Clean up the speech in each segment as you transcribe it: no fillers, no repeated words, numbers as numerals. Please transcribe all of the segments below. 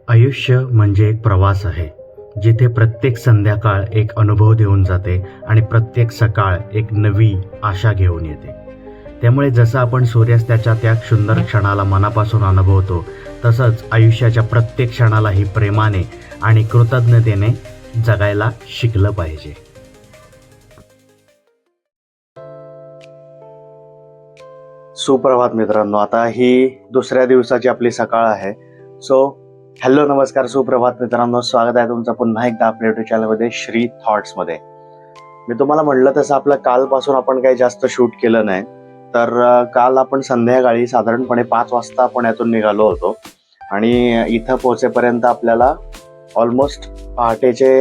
आयुष्य म्हणजे एक प्रवास आहे, जिथे प्रत्येक संध्याकाळ एक अनुभव देऊन जाते आणि प्रत्येक सकाळ एक नवी आशा घेऊन येते. त्यामुळे जसं आपण सूर्यास्ताच्या त्या सुंदर क्षणाला मनापासून अनुभवतो, तसंच आयुष्याच्या प्रत्येक क्षणालाही प्रेमाने आणि कृतज्ञतेने जगायला शिकलं पाहिजे. सुप्रभात मित्रांनो. आता ही दुसऱ्या दिवसाची आपली सकाळ आहे. सो हॅलो, नमस्कार, सुप्रभात मित्रांनो. स्वागत आहे तुमचं पुन्हा एकदा आपल्या युट्यूब चॅनलमध्ये श्री थॉट्समध्ये. मी तुम्हाला म्हटलं तसं आपलं कालपासून आपण काही जास्त शूट केलं नाही. तर काल आपण संध्याकाळी साधारणपणे 5 वाजता पुण्यातून निघालो होतो आणि इथं पोहोचेपर्यंत आपल्याला ऑलमोस्ट पहाटेचे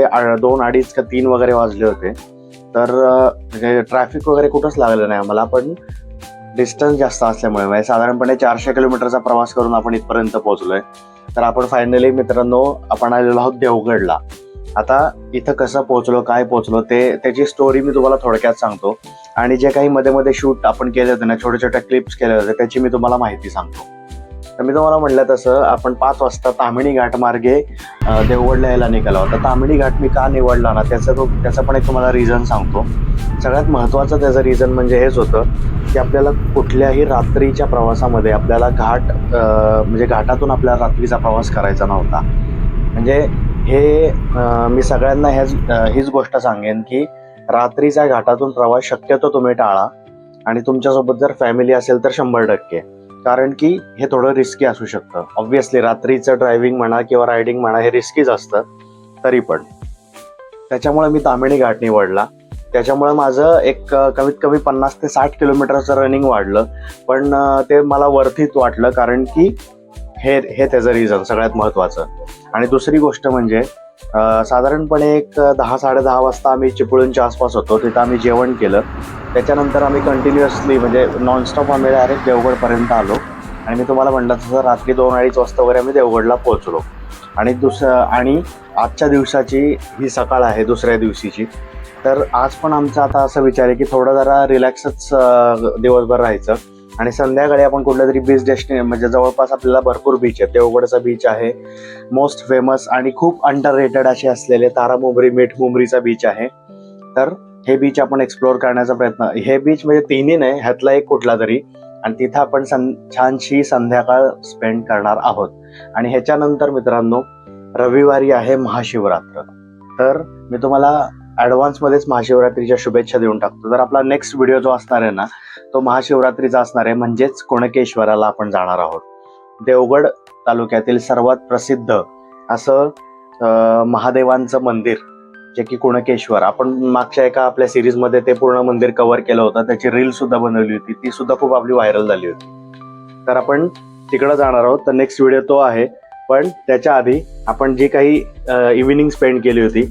2-2:30 का 3 वगैरे वाजले होते. तर म्हणजे ट्रॅफिक वगैरे कुठंच लागलं नाही आम्हाला, पण डिस्टन्स जास्त असल्यामुळे म्हणजे साधारणपणे 400 किलोमीटरचा प्रवास करून आपण इथपर्यंत पोहोचलोय. तर आपण फायनली मित्रांनो आपण आलेलो आहोत देवगडला. आता इथं कसं पोहोचलो, काय पोहोचलो, त्याची स्टोरी मी तुम्हाला थोडक्यात सांगतो. आणि जे काही मध्ये मध्ये शूट आपण केले होते ना, छोटे छोटे क्लिप्स केले होते, त्याची मी तुम्हाला माहिती सांगतो. तर मी तुम्हाला म्हटलं तसं आपण 5 वाजता ताम्हिणी घाट मार्गे देवगडला यायला निघालो. तर ताम्हिणी घाट मी का निवडला ना, त्याचं पण एक तुम्हाला रिझन सांगतो. सगळ्यात महत्त्वाचं त्याचं रिझन म्हणजे हेच होतं की आपल्याला कुठल्याही रात्रीच्या प्रवासामध्ये आपल्याला म्हणजे घाटातून आपल्याला रात्रीचा प्रवास करायचा नव्हता. म्हणजे हे मी सगळ्यांना हीच गोष्ट सांगेन की रात्रीच्या घाटातून प्रवास शक्यतो तुम्ही टाळा. आणि तुमच्यासोबत जर फॅमिली असेल तर 100%, कारण की हे थोडं रिस्की असू शकतं. ऑब्व्हियसली रात्रीचं ड्रायव्हिंग म्हणा किंवा रायडिंग म्हणा हे रिस्कीच असतं, तरी पण त्याच्यामुळे मी ताम्हिणी घाट निवडला. त्याच्यामुळे माझं एक कमीत कमी 50 ते 60 किलोमीटरचं रनिंग वाढलं. पण ते मला वर्थित वाटलं, कारण की हे त्याचं रिझन सगळ्यात महत्त्वाचं. आणि दुसरी गोष्ट म्हणजे साधारणपणे एक 10-10:30 वाजता आम्ही चिपळूणच्या आसपास होतो. तिथं आम्ही जेवण केलं. त्याच्यानंतर आम्ही कंटिन्युअसली म्हणजे नॉनस्टॉप आम्ही डायरेक्ट देवगडपर्यंत आलो. आणि मी तुम्हाला म्हटलं तसं रात्री 2-2:30 वाजता वगैरे आम्ही देवगडला पोहोचलो. आणि आजच्या दिवसाची ही सकाळ आहे, दुसऱ्या दिवशीची. तर आज पण आमचा आता असा विचार आहे की थोडं जरा रिलॅक्सच दिवसभर राहायचं आणि संध्याकाळी आपण कुठल्या तरी बीच डेस्टिनेशन म्हणजे जवळपास आपल्याला भरपूर बीच आहे. देवगडचा बीच आहे मोस्ट फेमस आणि खूप अंडररेटेड असे असलेले तारामुंबरी, मिठमुंबरीचा बीच आहे. तर हे बीच आपण एक्सप्लोअर करण्याचा प्रयत्न, हे बीच म्हणजे तिन्ही नाही, ह्यातला एक कुठला तरी, आणि तिथं आपण छानशी संध्याकाळ स्पेंड करणार आहोत. आणि ह्याच्यानंतर मित्रांनो रविवारी आहे महाशिवरात्र. तर मी तुम्हाला ॲडव्हान्समध्येच महाशिवरात्रीच्या शुभेच्छा देऊन टाकतो. तर आपला नेक्स्ट व्हिडिओ जो असणार आहे ना, तो महाशिवरात्रीचा असणार आहे. म्हणजेच कुणकेश्वराला आपण जाणार आहोत. देवगड तालुक्यातील सर्वात प्रसिद्ध असं महादेवांचं मंदिर जे की कुणकेश्वर. आपण मागच्या एका आपल्या सिरीजमध्ये ते पूर्ण मंदिर कव्हर केलं होतं. त्याची रील सुद्धा बनवली होती, ती सुद्धा खूप आपली व्हायरल झाली होती. तर आपण तिकडं जाणार आहोत. तर नेक्स्ट व्हिडिओ तो आहे. पण त्याच्या आधी आपण जी काही इव्हिनिंग स्पेंड केली होती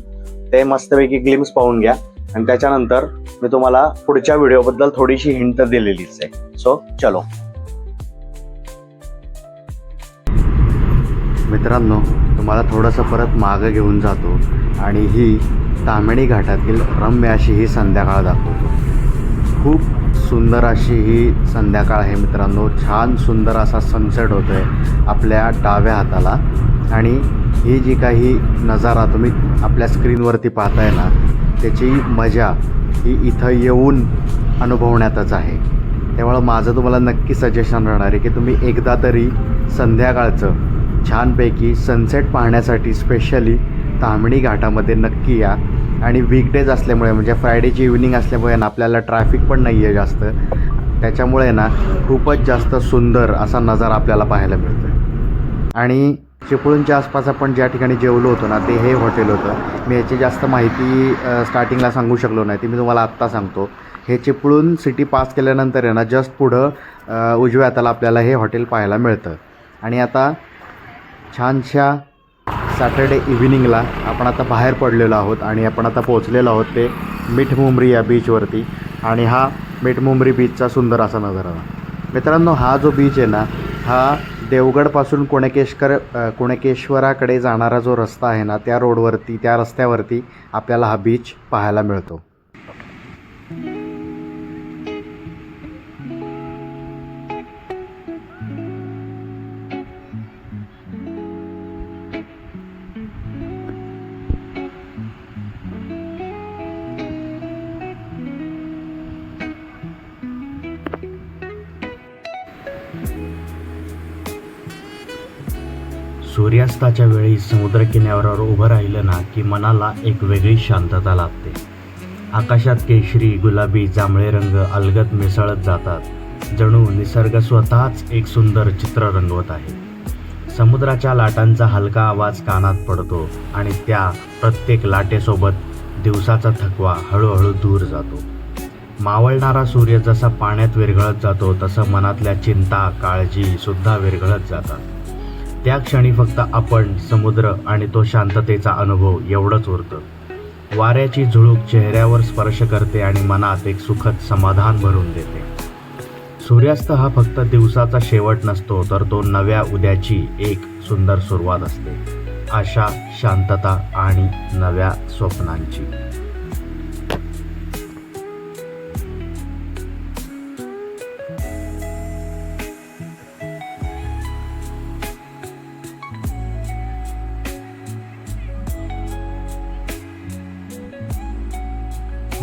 ते मस्तपैकी ग्लिम्स पाहून घ्या. आणि त्याच्यानंतर मी तुम्हाला पुढच्या व्हिडिओबद्दल थोडीशी हिंट दिलेलीच आहे. सो चलो मित्रांनो, तुम्हाला थोडंसं परत मागं घेऊन जातो आणि ही ताम्हिणी घाटातील रम्य अशी ही संध्याकाळ दाखवतो. खूप सुंदर अशी ही संध्याकाळ आहे मित्रांनो. छान सुंदर असा सनसेट होतो आहे आपल्या डाव्या हाताला. आणि ही जी काही नजारा तुम्ही आपल्या स्क्रीनवरती पाहताय ना, त्याची मजा ही इथं येऊन अनुभवण्यातच आहे. त्यामुळं माझं तुम्हाला नक्की सजेशन राहणार आहे की तुम्ही एकदा तरी संध्याकाळचं छानपैकी सनसेट पाहण्यासाठी स्पेशली ताम्हिणी घाटामध्ये नक्की या. आणि वीकडेज असल्यामुळे म्हणजे फ्रायडेची इव्हिनिंग असल्यामुळे ना आपल्याला ट्रॅफिक पण नाही आहे जास्त. त्याच्यामुळे ना खूपच जास्त सुंदर असा नजारा आपल्याला पाहायला मिळतो. आणि चिपळूणच्या आसपास आपण ज्या ठिकाणी जेवलो होतो ना, ते हे हॉटेल होतं. मी याची जास्त माहिती स्टार्टिंगला सांगू शकलो नाही, ती मी तुम्हाला आत्ता सांगतो. हे चिपळूण सिटी पास केल्यानंतर आहे ना, जस्ट पुढं उजव्या हाताला आपल्याला हे हॉटेल पाहायला मिळतं. आणि आता छानशा सॅटर्डे इव्हिनिंगला आपण आता बाहेर पडलेलो आहोत आणि आपण आता पोहोचलेलो आहोत ते मिठमुंबरी या बीचवरती. आणि हा मिठमुंबरी बीचचा सुंदर असा नजारा. मित्रांनो, हा जो बीच आहे ना, हा देवगडपासून कुणकेश्वराकडे जाणारा जो रस्ता आहे ना, त्या रस्त्यावरती आपल्याला हा बीच पाहायला मिळतो. सूर्यास्ताच्या वेळी समुद्रकिनाऱ्यावर उभं राहिलं ना की मनाला एक वेगळी शांतता लाभते. आकाशात केशरी, गुलाबी, जांभळे रंग अलगद मिसळत जातात. जणू निसर्ग स्वतःच एक सुंदर चित्र रंगवत आहे. समुद्राच्या लाटांचा हलका आवाज कानात पडतो आणि त्या प्रत्येक लाटेसोबत दिवसाचा थकवा हळूहळू दूर जातो. मावळणारा सूर्य जसा पाण्यात विरघळत जातो तसं मनातल्या चिंता, काळजीसुद्धा विरघळत जातात. त्या क्षणी फक्त आपण, समुद्र आणि तो शांततेचा अनुभव एवढंच उरतं. वाऱ्याची झुळूक चेहऱ्यावर स्पर्श करते आणि मनात एक सुखद समाधान भरून देते. सूर्यास्त हा फक्त दिवसाचा शेवट नसतो, तर तो नव्या उद्याची एक सुंदर सुरुवात असते. आशा, शांतता आणि नव्या स्वप्नांची.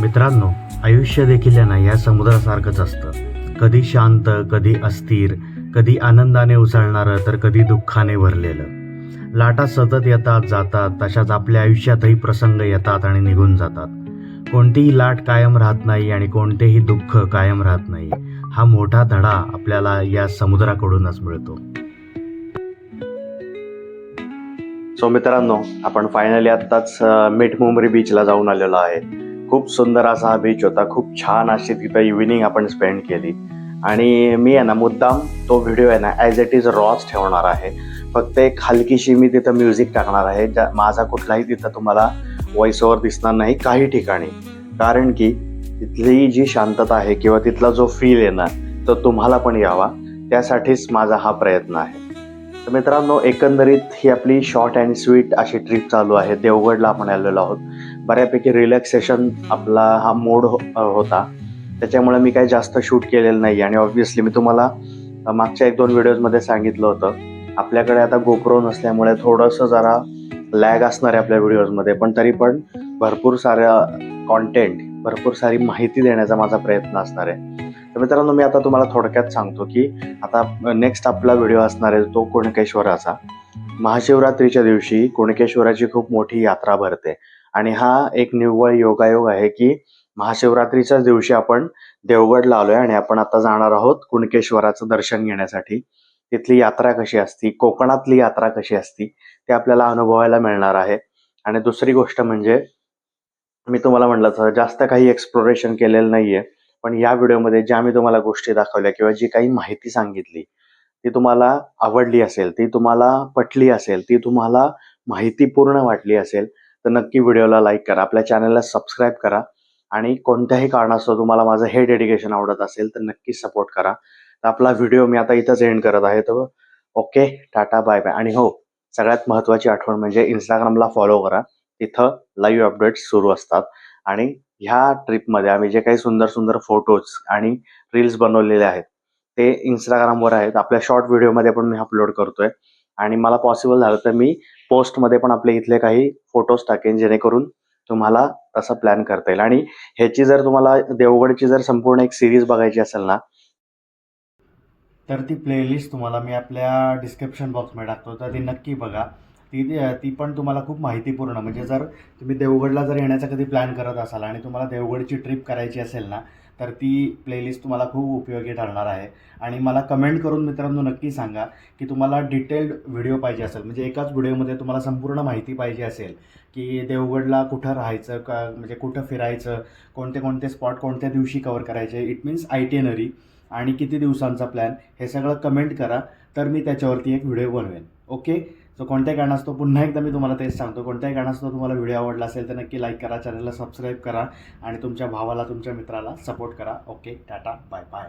मित्रांनो, आयुष्य देखील आहे ना या समुद्रासारखंच असतं. कधी शांत, कधी अस्थिर, कधी आनंदाने उसळणारं तर कधी दुःखाने भरलेलं. लाटा सतत येतात जातात, तशाच आपल्या आयुष्यातही प्रसंग येतात आणि निघून जातात. कोणतीही लाट कायम राहत नाही आणि कोणतेही दुःख कायम राहत नाही. हा मोठा धडा आपल्याला या समुद्राकडूनच मिळतो. सो मित्रांनो, आपण फायनली आत्ताच मिठमुंबरी बीचला जाऊन आलेलो आहे. खूप सुंदर असा हा बीच होता. खूप छान अशी तिथं इव्हिनिंग आपण स्पेंड केली. आणि मी आहे ना मुद्दाम तो व्हिडिओ आहे ना ॲज इट इज रॉच ठेवणार आहे. फक्त एक हलकीशी मी तिथं म्युझिक टाकणार आहे. माझा कुठलाही तिथं तुम्हाला व्हॉइस ओव्हर दिसणार नाही काही ठिकाणी. कारण की तिथली जी शांतता आहे किंवा तिथला जो फील आहे ना तो तुम्हाला पण यावा, त्यासाठीच माझा हा प्रयत्न आहे. तर मित्रांनो, एकंदरीत ही आपली शॉर्ट अँड स्वीट अशी ट्रिप चालू आहे. देवगडला आपण आलेलो आहोत. बऱ्यापैकी रिलॅक्सेशन आपला हा मोड होता. त्याच्यामुळे मी काही जास्त शूट केलेलं नाही. आणि ऑब्व्हियसली मी तुम्हाला मागच्या 1-2 व्हिडिओजमध्ये सांगितलं होतं, आपल्याकडे आता गोप्रो नसल्यामुळे थोडंसं जरा लॅग असणार आहे आपल्या व्हिडिओजमध्ये. पण तरी पण भरपूर साऱ्या कॉन्टेंट, भरपूर सारी माहिती देण्याचा माझा प्रयत्न असणार आहे. तर मित्रांनो, मी आता तुम्हाला थोडक्यात सांगतो की आता नेक्स्ट आपला व्हिडिओ असणार आहे तो कुणकेश्वराचा. महाशिवरात्रीच्या दिवशी कुणकेश्वराची खूप मोठी यात्रा भरते. आणि हा एक निव्वळ योगायोग आहे की महाशिवरात्रीच्याच दिवशी आपण देवगडला आलोय आणि आपण आता जाणार आहोत कुणकेश्वराचं दर्शन घेण्यासाठी. तिथली यात्रा कशी असती, कोकणातली यात्रा कशी असती, ते आपल्याला अनुभवायला मिळणार आहे. आणि दुसरी गोष्ट म्हणजे मी तुम्हाला म्हटलं तर जास्त काही एक्सप्लोरेशन केलेलं नाहीये. पण या व्हिडिओमध्ये ज्या मी तुम्हाला गोष्टी दाखवल्या किंवा जी काही माहिती सांगितली ती तुम्हाला आवडली असेल, ती तुम्हाला पटली असेल, ती तुम्हाला माहितीपूर्ण वाटली असेल तर नक्की व्हिडिओला लाईक करा, आपल्या चॅनलला सबस्क्राईब करा. आणि कोणत्याही कारणास्तव तुम्हाला माझं हे डेडिकेशन आवडत असेल तर नक्की सपोर्ट करा. तर आपला व्हिडिओ मी आता इथंच एंड करत आहे. तर ओके, टाटा, बाय बाय. आणि हो, सगळ्यात महत्त्वाची आठवण म्हणजे इंस्टाग्रामला फॉलो करा. तिथं लाईव्ह अपडेट्स सुरू असतात. आणि ह्या ट्रिपमध्ये आम्ही जे काही सुंदर सुंदर फोटोज आणि रील्स बनवलेले आहेत ते इंस्टाग्रामवर आहेत. आपल्या शॉर्ट व्हिडिओमध्ये पण मी अपलोड करतोय. आणि मला पॉसिबल झालं तर मी पोस्टमध्ये पण आपले इथले काही फोटोज टाकेन, जेणेकरून तुम्हाला तसं प्लॅन करता येईल. आणि ह्याची जर तुम्हाला देवगडची जर संपूर्ण एक सिरीज बघायची असेल ना, तर ती प्लेलिस्ट तुम्हाला मी आपल्या डिस्क्रिप्शन बॉक्समध्ये टाकतो, तर ती नक्की बघा. ती पण तुम्हाला खूप माहितीपूर्ण, म्हणजे जर तुम्ही देवगडला जर येण्याचा कधी प्लॅन करत असाल आणि तुम्हाला देवगडची ट्रिप करायची असेल ना, तर ती प्लेलिस्ट तुम्हाला खूप उपयोगी ठरणार आहे. आणि मला कमेंट करून मित्रांनो नक्की सांगा की तुम्हाला डिटेल्ड व्हिडिओ पाहिजे असेल, म्हणजे एकाच व्हिडिओमध्ये तुम्हाला संपूर्ण माहिती पाहिजे असेल की देवगडला कुठं राहायचं, म्हणजे कुठं फिरायचं, कोणते कोणते स्पॉट कोणत्या दिवशी कवर करायचे, इट मीन्स आयटिनरी, आणि किती दिवसांचा प्लॅन, हे सगळं कमेंट करा. तर मी त्याच्यावरती एक व्हिडिओ बनवेन. ओके. सो कोणत्याही कारणास्तव पुन्हा एकदा मी तुम्हाला तेच सांगतो, कोणत्याही कारणास्तव तुम्हाला व्हिडिओ आवडला असेल तर नक्की लाईक करा, चॅनलला सबस्क्राईब करा आणि तुमच्या भावाला, तुमच्या मित्राला सपोर्ट करा. Okay, tata, bye bye.